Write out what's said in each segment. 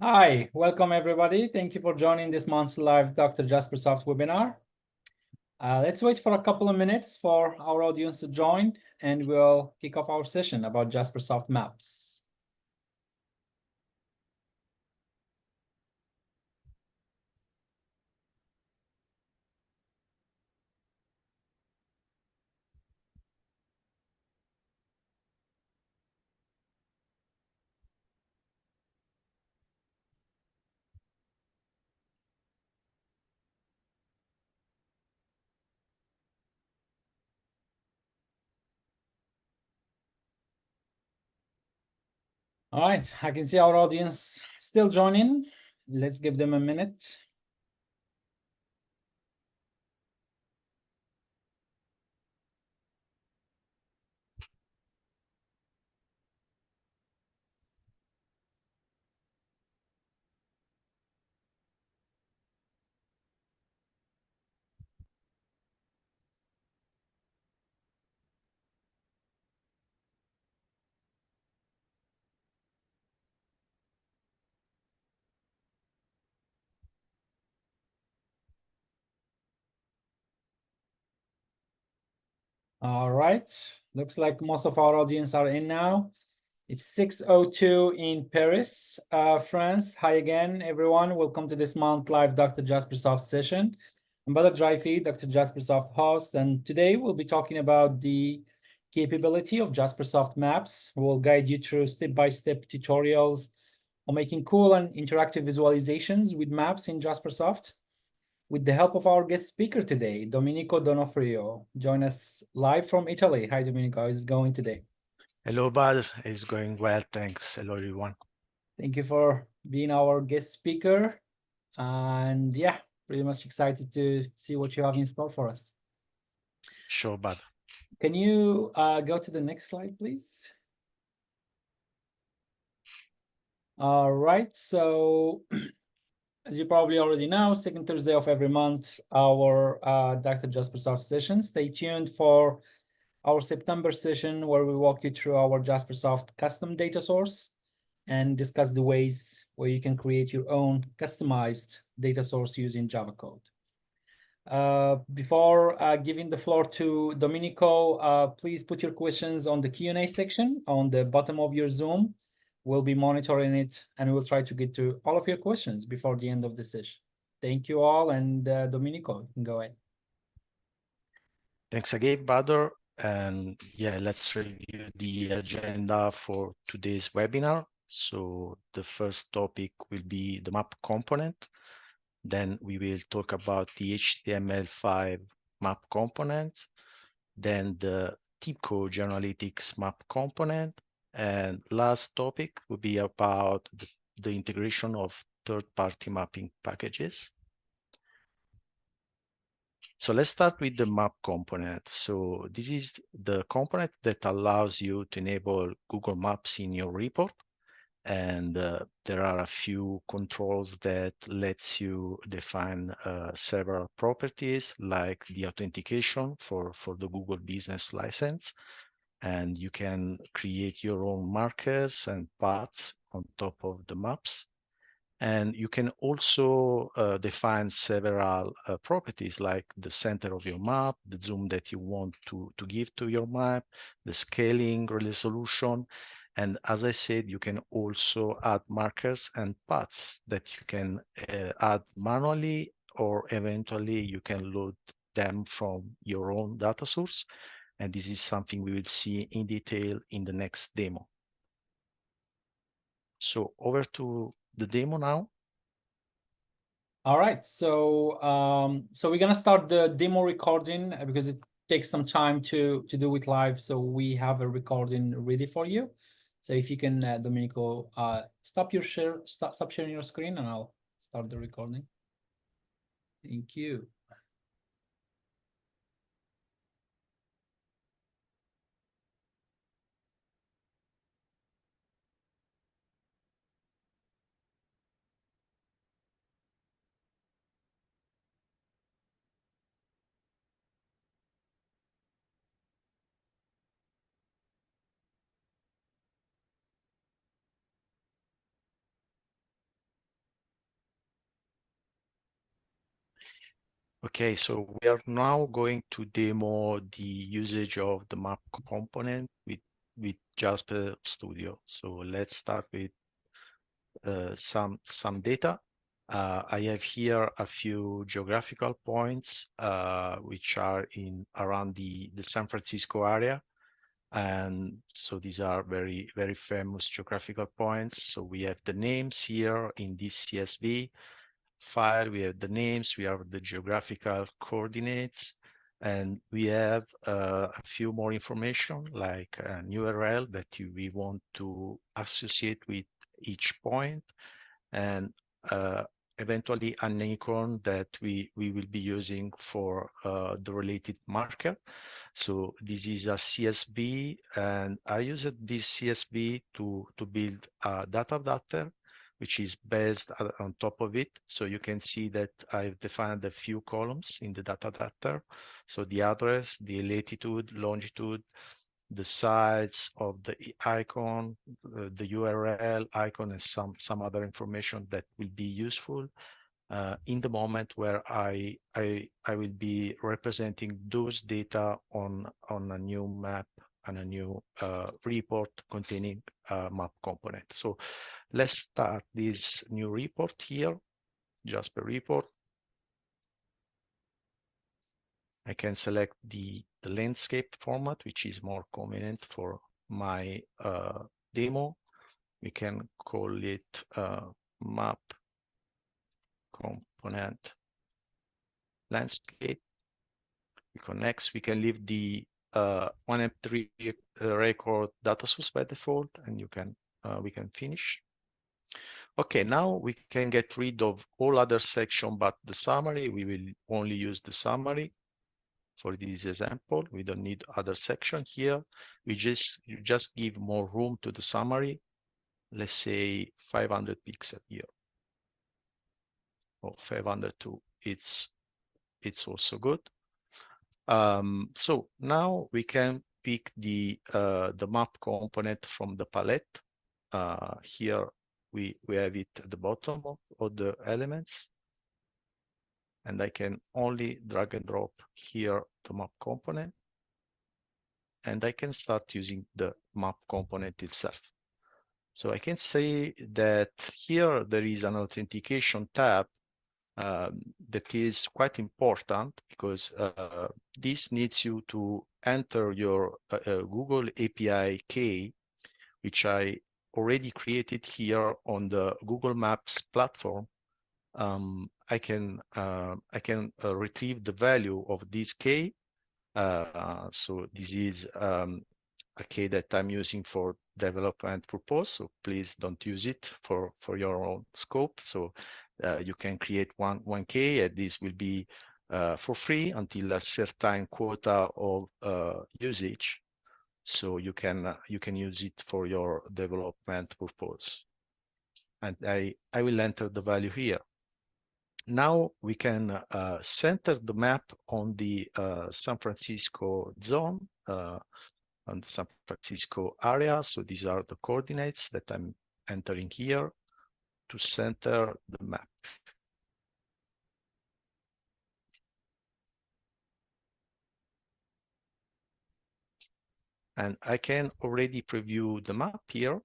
Hi, welcome everybody. Thank you for joining this month's live Dr. Jaspersoft webinar. Let's wait for a couple of minutes for our audience to join, and we'll kick off our session about Jaspersoft Maps. All right, I can see our audience still joining. Let's give them a minute. All right, looks like most of our audience are in now. It's 6:02 in Paris, France. Hi again, everyone. Welcome to this month live Dr. Jaspersoft session. I'm Badr Draifi, Dr. Jaspersoft host, and today we'll be talking about the capability of Jaspersoft Maps. We'll guide you through step-by-step tutorials on making cool and interactive visualizations with maps in Jaspersoft with the help of our guest speaker today, Domenico Donofrio. Join us live from Italy. Hi, Domenico. How is it going today? Hello, Badr. It's going well, thanks. Hello, everyone. Thank you for being our guest speaker. And yeah, pretty much excited to see what you have in store for us. Sure, Badr. Can you go to the next slide, please? All right, so as you probably already know, second Thursday of every month, our Dr. Jaspersoft session. Stay tuned for our September session where we walk you through our Jaspersoft custom data source and discuss the ways where you can create your own customized data source using Java code. Before giving the floor to Domenico, please put your questions on the Q&A section on the bottom of your Zoom. We'll be monitoring it and we'll try to get to all of your questions before the end of the session. Thank you all, and Domenico, you can go ahead. Thanks again, Badr. And yeah, let's review the agenda for today's webinar. So the first topic will be the map component. Then we will talk about the HTML5 map component. Then the TIBCO GeoAnalytics map component. And last topic will be about the integration of third-party mapping packages. So let's start with the map component. So this is the component that allows you to enable Google Maps in your report. And there are a few controls that lets you define several properties like the authentication for the Google Business License. And you can create your own markers and paths on top of the maps. And you can also define several properties like the center of your map, the zoom that you want to give to your map, the scaling, resolution. And as I said, you can also add markers and paths that you can add manually, or eventually you can load them from your own data source. And this is something we will see in detail in the next demo. So over to the demo now. All right, so we're gonna start the demo recording because it takes some time to do it live. So we have a recording ready for you. So if you can, Domenico, stop sharing your screen, and I'll start the recording. Thank you. Okay, so we are now going to demo the usage of the map component with Jasper Studio. So let's start with some data. I have here a few geographical points which are in around the San Francisco area. And so these are very famous geographical points. So we have the names here in this CSV file, we have the names, we have the geographical coordinates, and we have a few more information like an URL that we want to associate with each point, and uh, eventually an icon that we will be using for the related marker. So this is a CSV, and I used this CSV to build a data adapter, which is based on top of it. So you can see that I've defined a few columns in the data adapter. So the address, the latitude, longitude, the size of the icon, the URL icon, and some other information that will be useful in the moment where I will be representing those data on a new map and a new report containing a map component. So let's start this new report here, Jasper report. I can select the landscape format, which is more convenient for my demo. We can call it map component landscape. Next, we can leave the 1M3 record data source by default, and we can finish. Okay, now we can get rid of all other section but the summary. We will only use the summary for this example. We don't need other section here. You just give more room to the summary. Let's say 500 pixels here, or 502. It's also good. So now we can pick the map component from the palette. Here we have it at the bottom of the elements, and I can only drag and drop here the map component, and I can start using the map component itself. So I can say that here there is an authentication tab that is quite important, because this needs you to enter your Google API key, which I already created here on the Google Maps platform. I can retrieve the value of this key. So this is a key that I'm using for development purpose. So please don't use it for your own scope. So you can create one key, and this will be for free until a certain quota of usage. So you can use it for your development purpose. And I will enter the value here. Now we can center the map on the San Francisco zone, on the San Francisco area. So these are the coordinates that I'm entering here to center the map. And I can already preview the map here.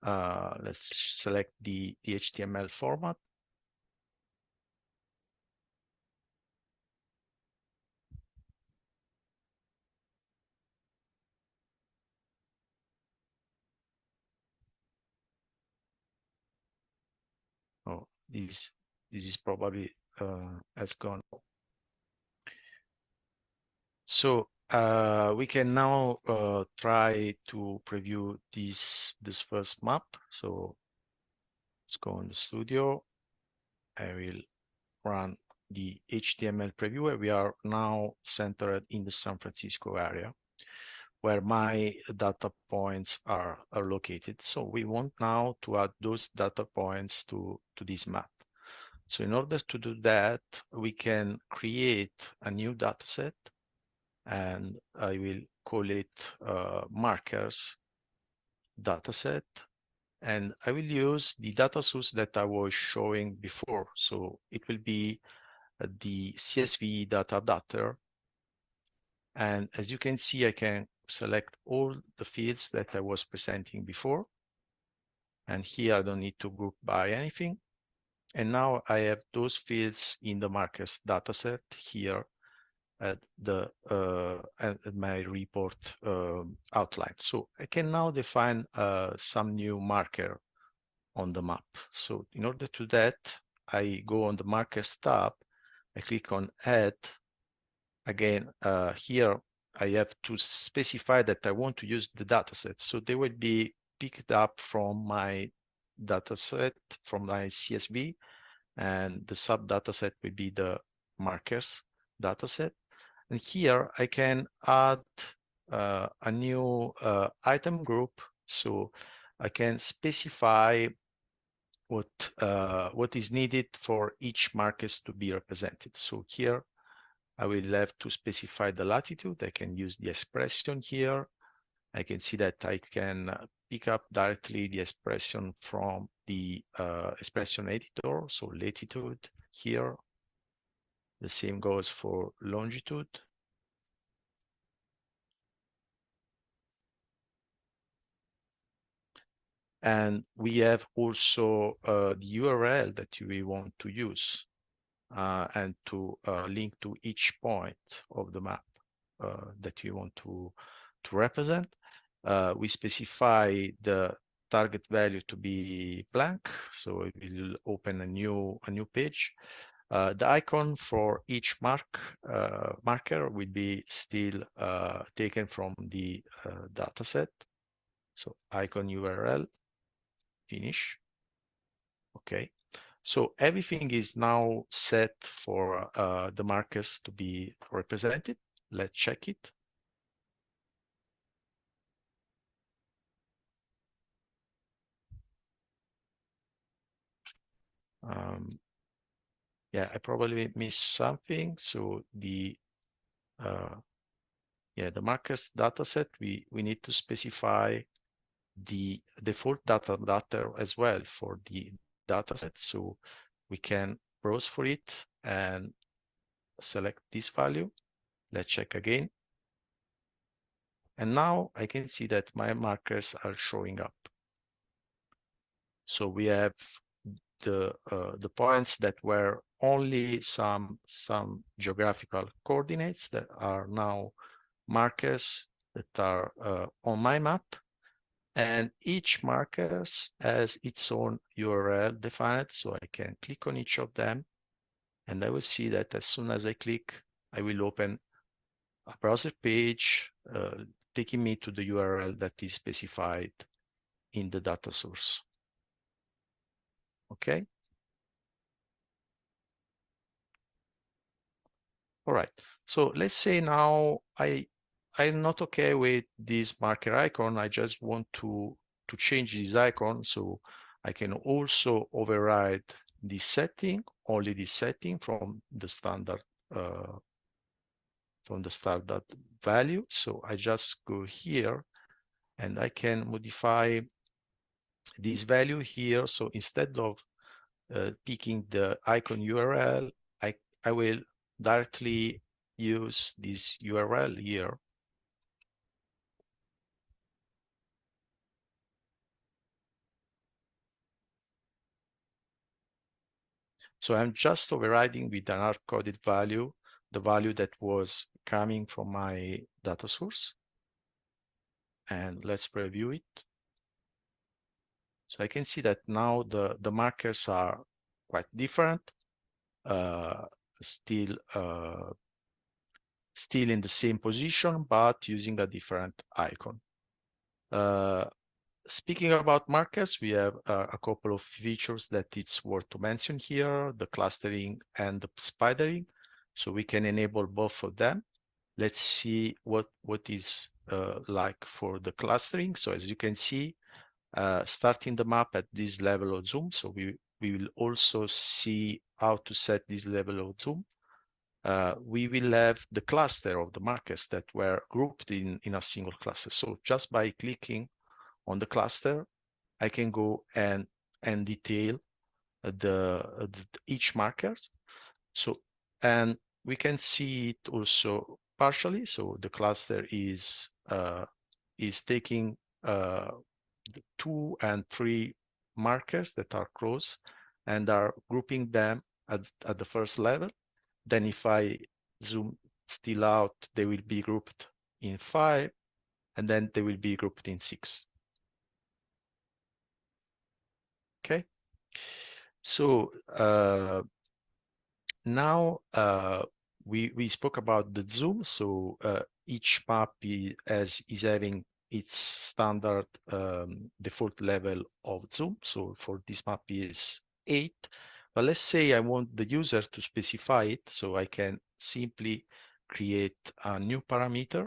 Let's select the HTML format. Oh, this is probably has gone. So we can now try to preview this first map. So let's go in the studio. I will run the HTML preview, where we are now centered in the San Francisco area, where my data points are located. So we want now to add those data points to this map. So in order to do that, we can create a new data set, and I will call it markers dataset, and I will use the data source that I was showing before. So it will be the CSV data adapter. And as you can see, I can select all the fields that I was presenting before. And here I don't need to group by anything. And now I have those fields in the markers dataset here at the at my report outline. So I can now define some new marker on the map. So in order to that, I go on the markers tab, I click on add. Again, here I have to specify that I want to use the dataset. So they will be picked up from my dataset, from my CSV, and the sub dataset will be the markers dataset. And here I can add a new item group. So I can specify what is needed for each markers to be represented. So here I will have to specify the latitude. I can use the expression here. I can see that I can pick up directly the expression from the expression editor. So latitude here. The same goes for longitude. And we have also the URL that we want to use and to link to each point of the map that we want to represent. We specify the target value to be blank, so it will open a new page. The icon for each marker will be still taken from the dataset. So icon URL, finish. Okay. So everything is now set for the markers to be represented. Let's check it. Yeah, I probably missed something. So the the markers dataset, we need to specify the default data as well for the dataset. So we can browse for it and select this value. Let's check again. And now I can see that my markers are showing up. So we have the points that were only some geographical coordinates that are now markers that are on my map, and each markers has its own URL defined. So I can click on each of them, and I will see that as soon as I click, I will open a browser page taking me to the URL that is specified in the data source. Okay. All right. So let's say now I'm not okay with this marker icon. I just want to change this icon. So I can also override this setting, only this setting from the standard value. So I just go here and I can modify this value here. So instead of picking the icon URL, I will directly use this URL here. So I'm just overriding with an hard-coded value, the value that was coming from my data source. And let's preview it. So I can see that now the markers are quite different, still in the same position, but using a different icon. Speaking about markers, we have a couple of features that it's worth to mention here, the clustering and the spidering. So we can enable both of them. Let's see what is like for the clustering. So as you can see, starting the map at this level of zoom. So we will also see how to set this level of zoom. We will have the cluster of the markers that were grouped in a single cluster. So just by clicking on the cluster, I can go and detail each markers. So And we can see it also partially. So the cluster is taking the 2 and 3 markers that are close and are grouping them at the first level. Then if I zoom still out, they will be grouped in 5, and then they will be grouped in 6. Okay. So now we spoke about the zoom. So each map is having its standard default level of zoom. So for this map is 8. But let's say I want the user to specify it, so I can simply create a new parameter.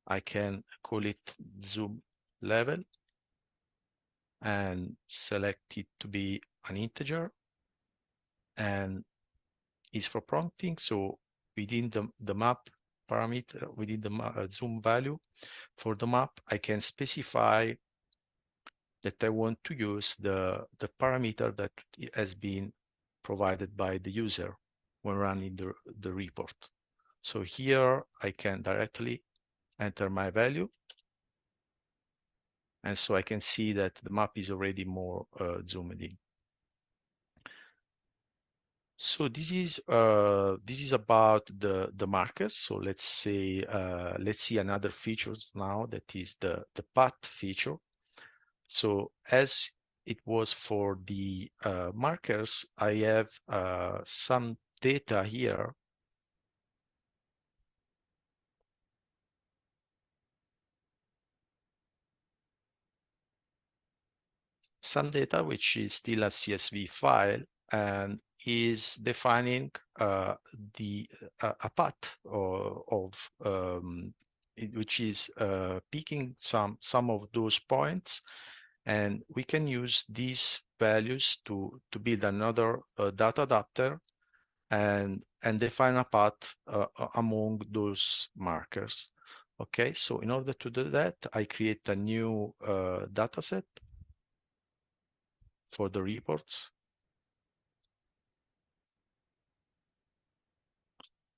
I can call it zoom level and select it to be an integer, and is for prompting. So within the map parameter, within the zoom value for the map, I can specify that I want to use the parameter that has been provided by the user when running the report. So here I can directly enter my value. And so I can see that the map is already more zoomed in. So this is about the markers. So let's say let's see another features now, that is the path feature. So as it was for the markers, I have some data here. Some data which is still a CSV file and is defining a path which is picking some of those points, and we can use these values to build another data adapter and define a path among those markers. Okay, so in order to do that, I create a new data set for the reports.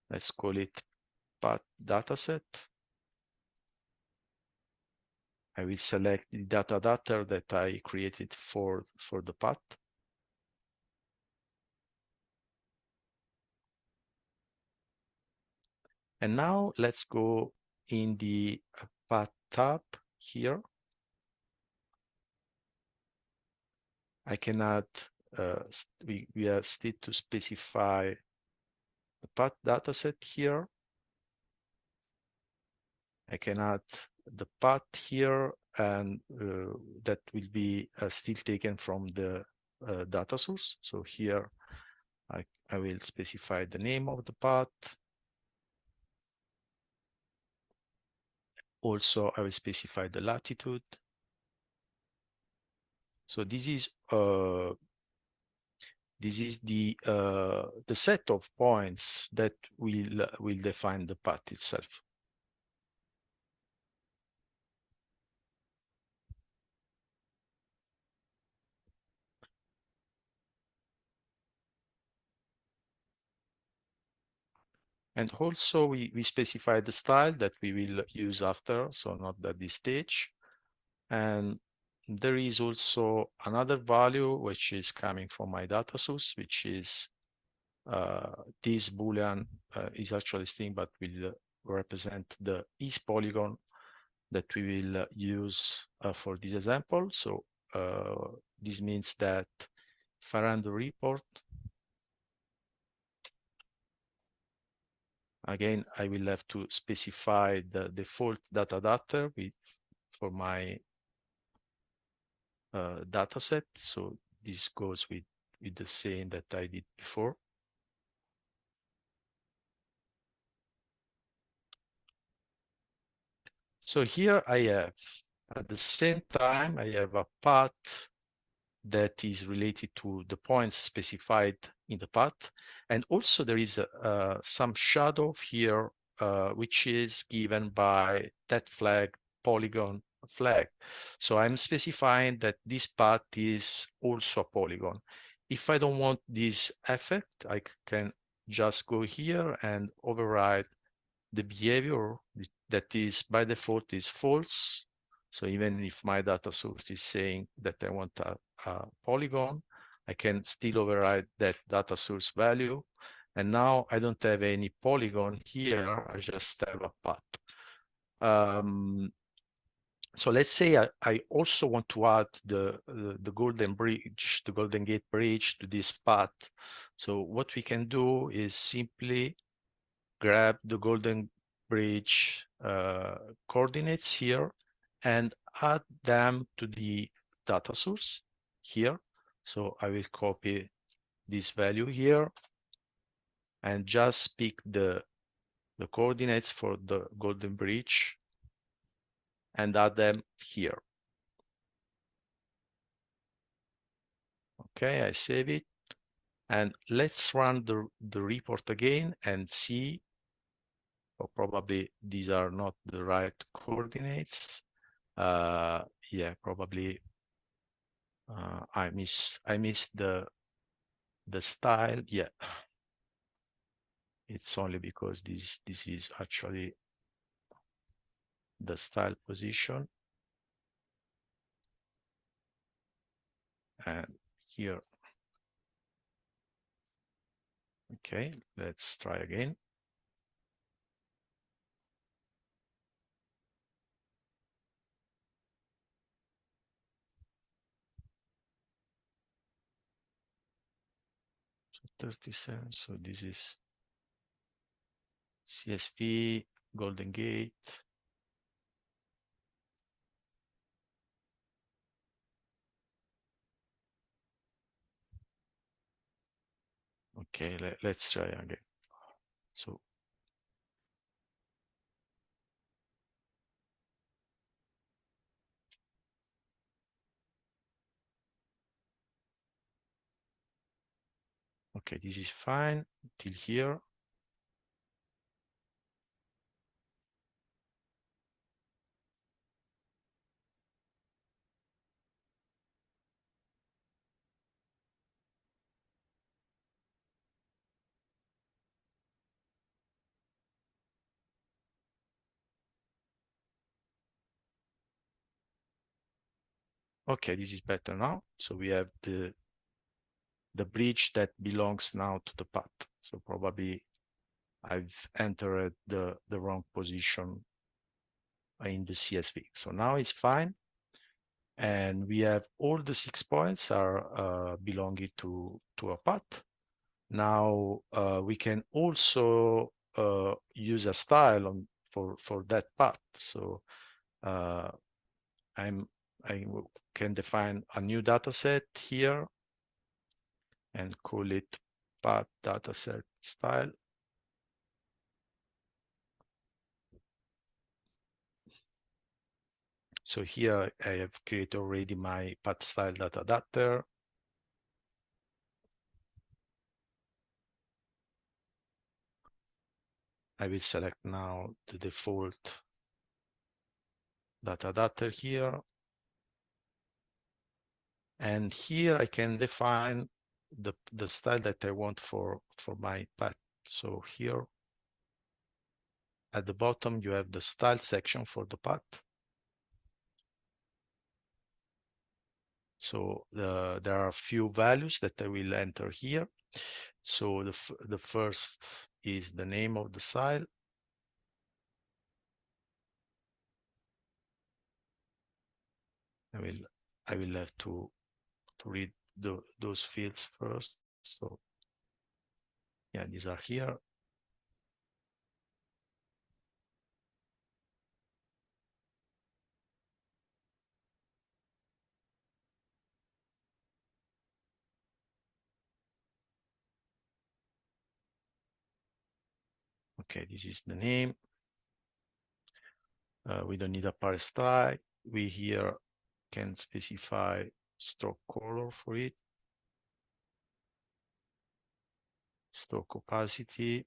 Let's call it path dataset. I will select the data adapter that I created for the path. And now let's go in the path tab here. I can add, we have still to specify the path dataset here. I can add the path here, and that will be still taken from the data source. So here I will specify the name of the path. Also, I will specify the latitude. So this is the set of points that will define the path itself. And also we specify the style that we will use after, so not at this stage. And there is also another value which is coming from my data source, which is this Boolean is actually string, but will represent the is polygon that we will use for this example. So this means that if I run the report, again, I will have to specify the default data adapter for my data set. So this goes with the same that I did before. So here I have, at the same time, I have a path that is related to the points specified in the path. And also there is some shadow here, which is given by that flag, polygon flag. So I'm specifying that this path is also a polygon. if I don't want this effect, I can just go here and override the behavior that is by default is false. So even if my data source is saying that I want a polygon, I can still override that data source value. And now I don't have any polygon here, I just have a path. So let's say I also want to add the Golden Bridge, the Golden Gate Bridge to this path. So what we can do is simply grab the Golden Bridge coordinates here and add them to the data source here. So I will copy this value here and just pick the coordinates for the Golden Bridge and add them here. Okay, I save it. And let's run the report again and see, or probably these are not the right coordinates. Yeah, probably I missed the style. Yeah, it's only because this is actually the style position. And here, okay, let's try again. So 37, so this is CSP, Golden Gate. Okay, let's try again. So okay, this is fine till here. Okay, this is better now. So we have the bridge that belongs now to the path. So probably I've entered the wrong position in the CSV. So now it's fine. And we have all the 6 points are belonging to a path. Now we can also use a style for that path. So I can define a new data set here and call it path dataset style. So here I have created already my path style data adapter. I will select now the default data adapter here. And here I can define the style that I want for my path. So here at the bottom, you have the style section for the path. So there are a few values that I will enter here. So the first is the name of the style. I will have to read those fields first. So yeah, these are here. Okay, this is the name. We don't need a parse style. We here can specify stroke color for it, stroke opacity,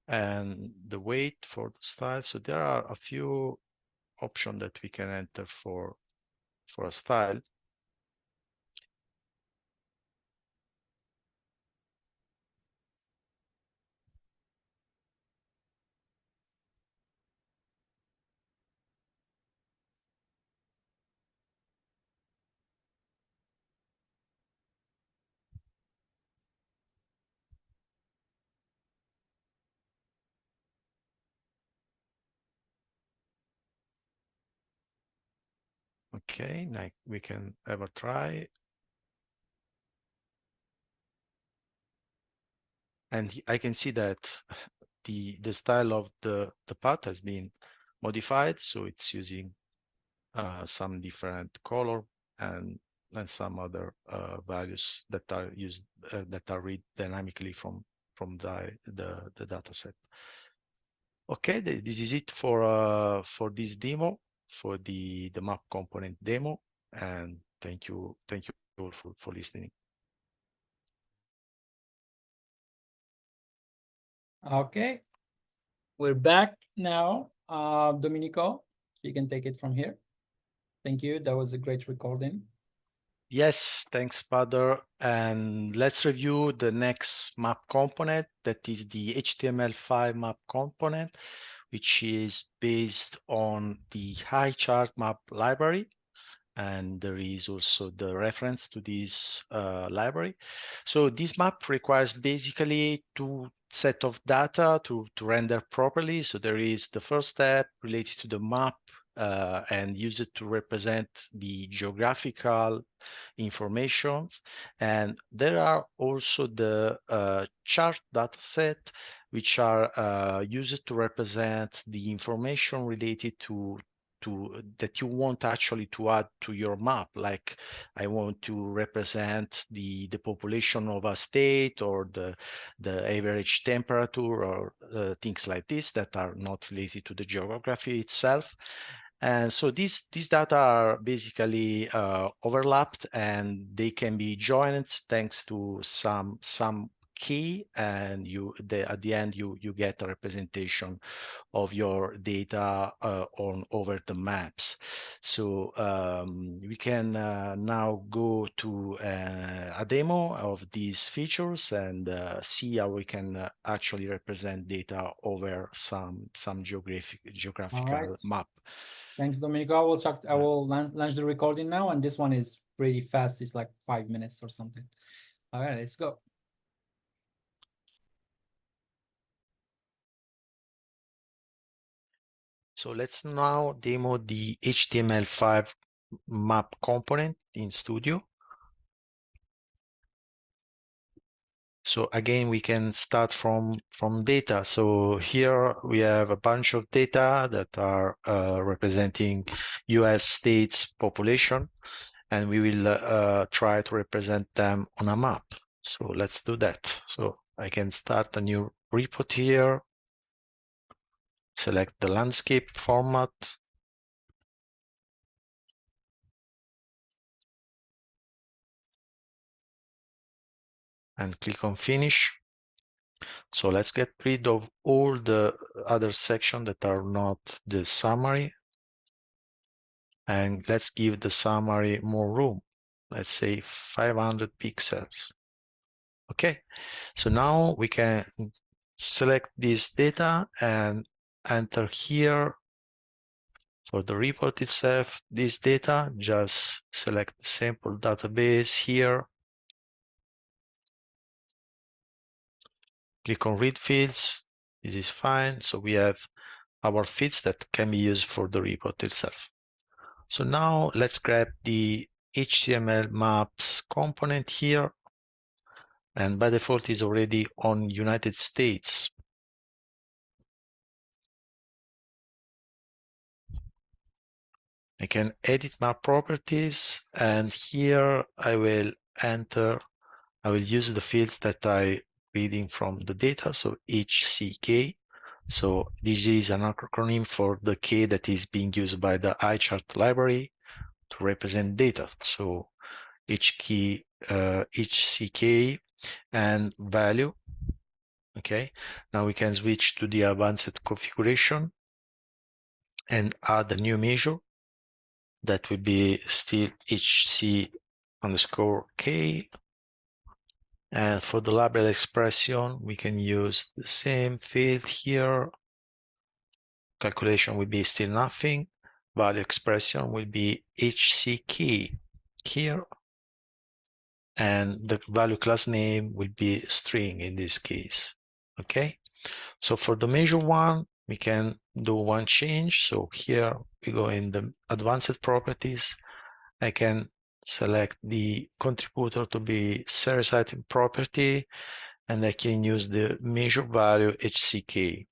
and the weight for the style. So there are a few option that we can enter for a style. Okay, now we can have a try. And I can see that the style of the path has been modified, so it's using some different color and some other values that are used that are read dynamically from the data set. Okay, this is it for this demo, for the map component demo, and thank you all for listening. Okay, we're back now. Domenico, you can take it from here. Thank you. That was a great recording. Yes, thanks, Badr. And let's review the next map component, that is the HTML5 map component, which is based on the high chart map library. And there is also the reference to this library. So this map requires basically two set of data to render properly. So there is the first step related to the map and use it to represent the geographical informations. And there are also the chart data set, which are used to represent the information related to that you want actually to add to your map. Like I want to represent the population of a state, or the average temperature, or things like this that are not related to the geography itself. And so these data are basically overlapped, and they can be joined thanks to some key, and at the end you get a representation of your data over the maps. So we can now go to a demo of these features and see how we can actually represent data over some geographical map. Thanks, Domenico. I will launch the recording now, and this one is pretty fast. It's like 5 minutes or something. All right, let's go. So let's now demo the HTML5 map component in Studio. So again, we can start from data. So here we have a bunch of data that are representing US states population, and we will try to represent them on a map. So let's do that. So I can start a new report here, select the landscape format, and click on finish. So let's get rid of all the other sections that are not the summary, and let's give the summary more room. Let's say 500 pixels. Okay, so now we can select this data and enter here for the report itself this data. Just select the sample database here, click on read fields. This is fine. So we have our fields that can be used for the report itself. So now let's grab the HTML maps component here, and by default is already on United States. I can edit map properties, and here I will use the fields that I reading from the data, so HCK. So this is an acronym for the key that is being used by the iChart library to represent data. So HCK and value. Okay, now we can switch to the advanced configuration. and add a new measure that will be still HC_K. And for the label expression, we can use the same field here. Calculation will be still nothing. Value expression will be HCK here. And the value class name will be string in this case. Okay. So for the measure one, we can do one change. So here we go in the advanced properties. I can select the contributor to be series item property, and I can use the measure value HCK.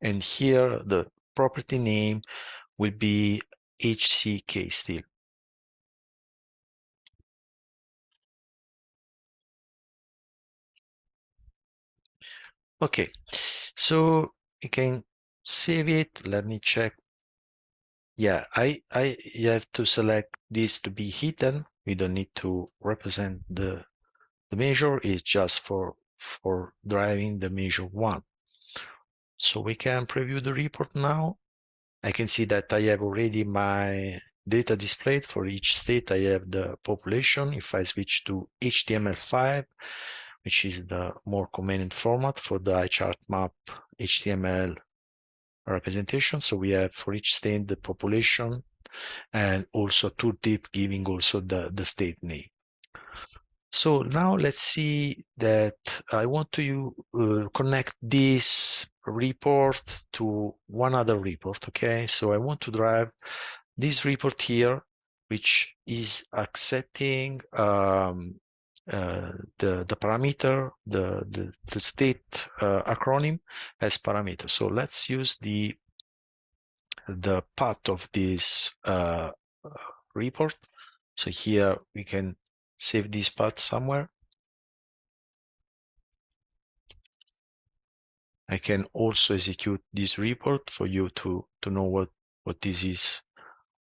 And here the property name will be HCK still. Okay, so you can save it. Let me check. Yeah, I have to select this to be hidden. We don't need to represent the measure. Is just for driving the measure one. So we can preview the report now. I can see that I have already my data displayed for each state. I have the population. If I switch to HTML5, which is the more convenient format for the eye chart map HTML representation. So we have for each state the population and also tooltip giving also the state name. So now let's see that I want to connect this report to one other report. Okay, so I want to drive this report here, which is accepting the parameter, the state acronym as parameter. So let's use the path of this report. So here we can save this path somewhere. I can also execute this report for you to know what this is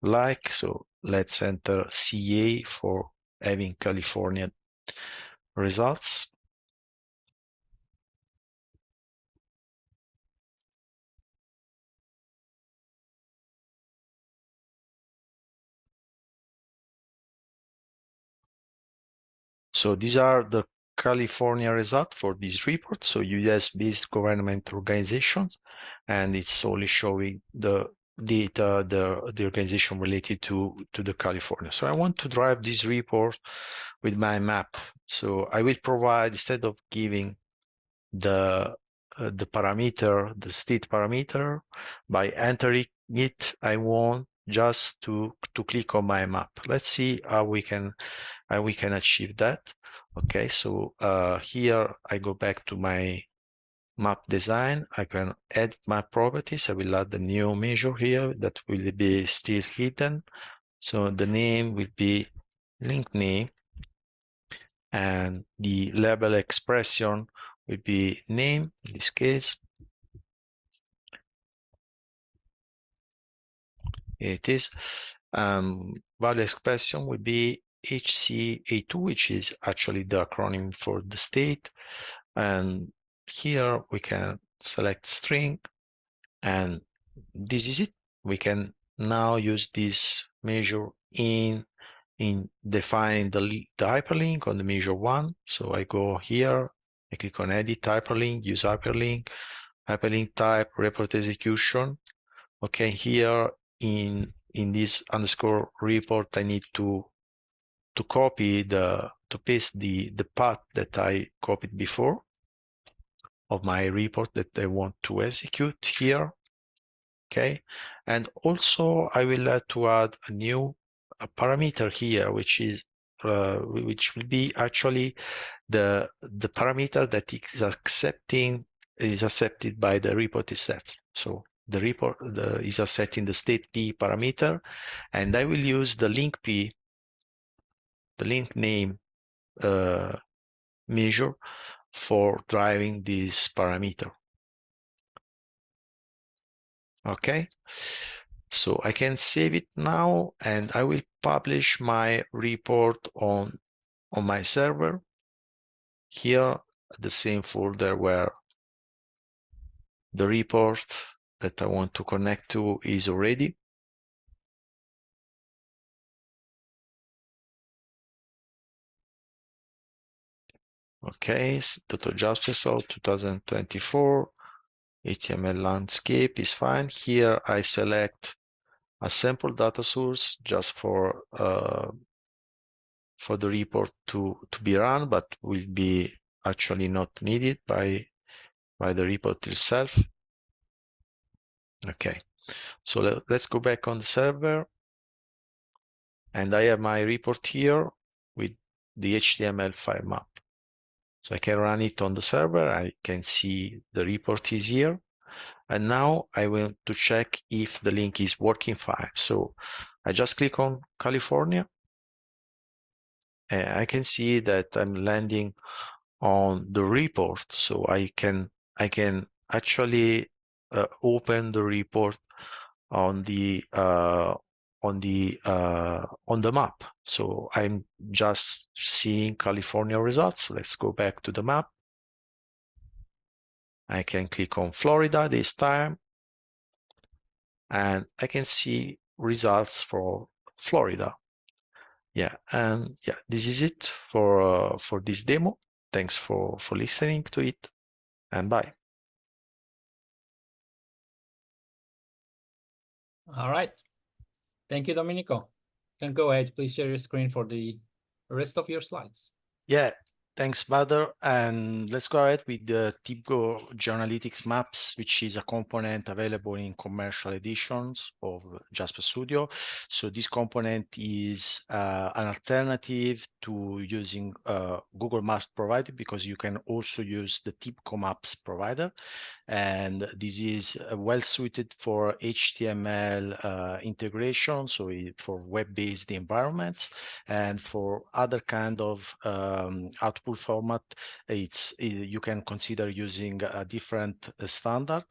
like. So let's enter CA for having California results. So these are the California results for this report. So US-based government organizations, and it's only showing the data, the organization related to the California. So I want to drive this report with my map. So I will provide, instead of giving the parameter, the state parameter, by entering it, I want just to click on my map. Let's see how we can achieve that. Okay, so here I go back to my map design. I can edit my properties. I will add a new measure here that will be still hidden. So the name will be link name, and the label expression will be name in this case. It is value expression will be HCA2, which is actually the acronym for the state. And here we can select string, and this is it. We can now use this measure in defining the hyperlink on the measure one. So I go here, I click on edit hyperlink, use hyperlink type, report execution. Okay, here in this underscore report, I need to copy to paste the path that I copied before of my report that I want to execute here. Okay, and also I will have to add a new parameter here, which will be actually the parameter that is accepted by the report itself. So the report is accepting the state P parameter, and I will use the link P, the link name measure for driving this parameter. Okay, so I can save it now, and I will publish my report on my server here, the same folder where the report that I want to connect to is already. Okay, Dr. Jaspersoft 2024 HTML landscape is fine. Here I select a sample data source just for the report to be run, but will be actually not needed by the report itself. Okay, so let's go back on the server, and I have my report here with the HTML5 map. So I can run it on the server. I can see the report is here. And now I want to check if the link is working fine. So I just click on California. And I can see that I'm landing on the report. So I can actually open the report on the map. So I'm just seeing California results. Let's go back to the map. I can click on Florida this time, and I can see results for Florida. Yeah, and yeah, this is it for this demo. Thanks for listening to it, and bye. All right. Thank you, Domenico. You can go ahead. Please share your screen for the rest of your slides. Yeah, thanks, Badr. And let's go ahead with the TIBCO GeoAnalytics Maps, which is a component available in commercial editions of Jasper Studio. So this component is an alternative to using Google Maps provider, because you can also use the TIBCO Maps provider. And this is well suited for HTML integration, so for web-based environments, and for other kind of output format. You can consider using a different standard.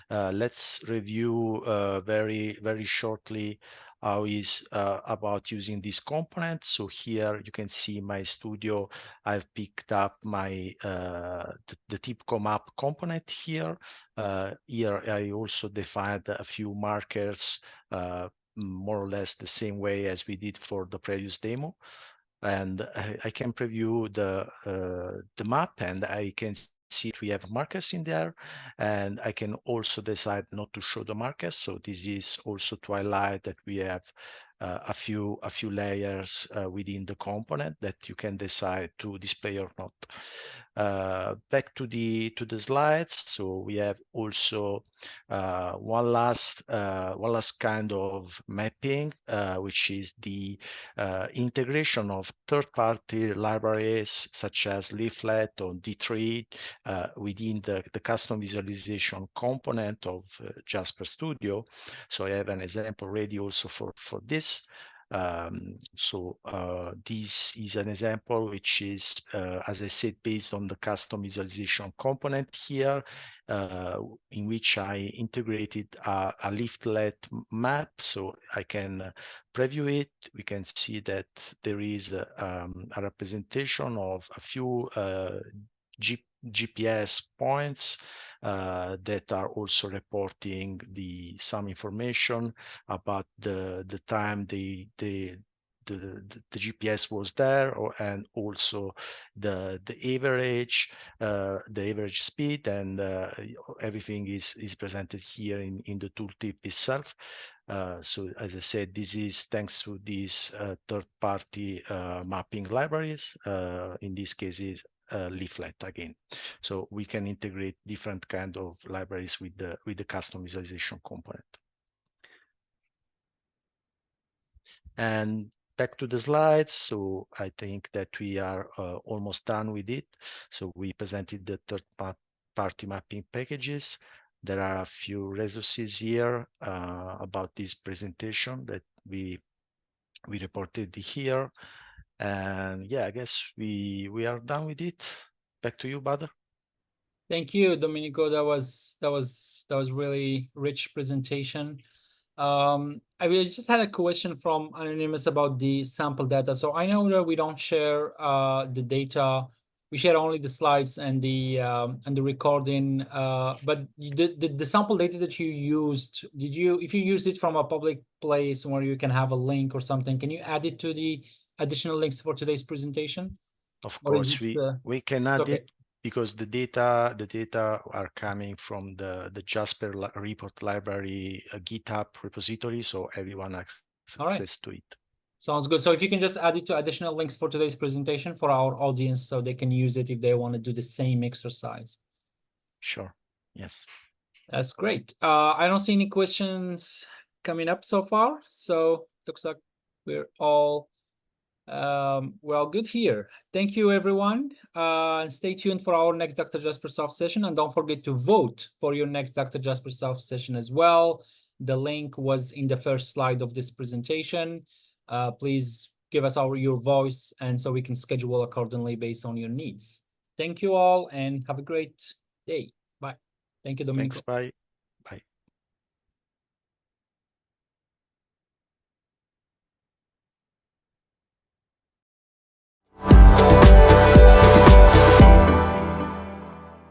Let's review very shortly how is about using this component. So here you can see my studio. I've picked up my the TIBCO map component here. Here I also defined a few markers, more or less the same way as we did for the previous demo. And I can preview the map, and I can see we have markers in there, and I can also decide not to show the markers. So this is also to highlight that we have a few layers within the component that you can decide to display or not. Back to the slides. So we have also one last kind of mapping, which is the integration of third-party libraries such as Leaflet or D3 within the custom visualization component of Jasper Studio. So I have an example ready also for this. This is an example which is, as I said, based on the custom visualization component here, in which I integrated a leaflet map. So I can preview it. We can see that there is a representation of a few GPS points that are also reporting some information about the time the GPS was there, and also the average speed, and everything is presented here in the tooltip itself. So as I said, this is thanks to these third-party mapping libraries. In this case is Leaflet again. So we can integrate different kind of libraries with the custom visualization component. And back to the slides. So I think that we are almost done with it. So we presented the third-party mapping packages. There are a few resources here about this presentation that we reported here. And yeah, I guess we are done with it. Back to you, Badr. Thank you, Domenico. That was really rich presentation. I really just had a question from Anonymous about the sample data. So I know that we don't share the data we share only the slides and the recording. But the sample data that you used, if you use it from a public place where you can have a link or something, can you add it to the additional links for today's presentation? Of Or is course, it, we can add okay? it because the data are coming from the Jasper report library GitHub repository, so everyone has All right. access to it. Sounds good. So if you can just add it to additional links for today's presentation for our audience so they can use it if they want to do the same exercise. Sure. Yes. That's great. I don't see any questions coming up so far. So looks like we're all good here. Thank you, everyone. Stay tuned for our next Dr. Jaspersoft session. And don't forget to vote for your next Dr. Jaspersoft session as well. The link was in the first slide of this presentation. Please give us your voice, and so we can schedule accordingly based on your needs. Thank you all, and have a great day. Bye. Thank you, Domenico. Thanks. Bye.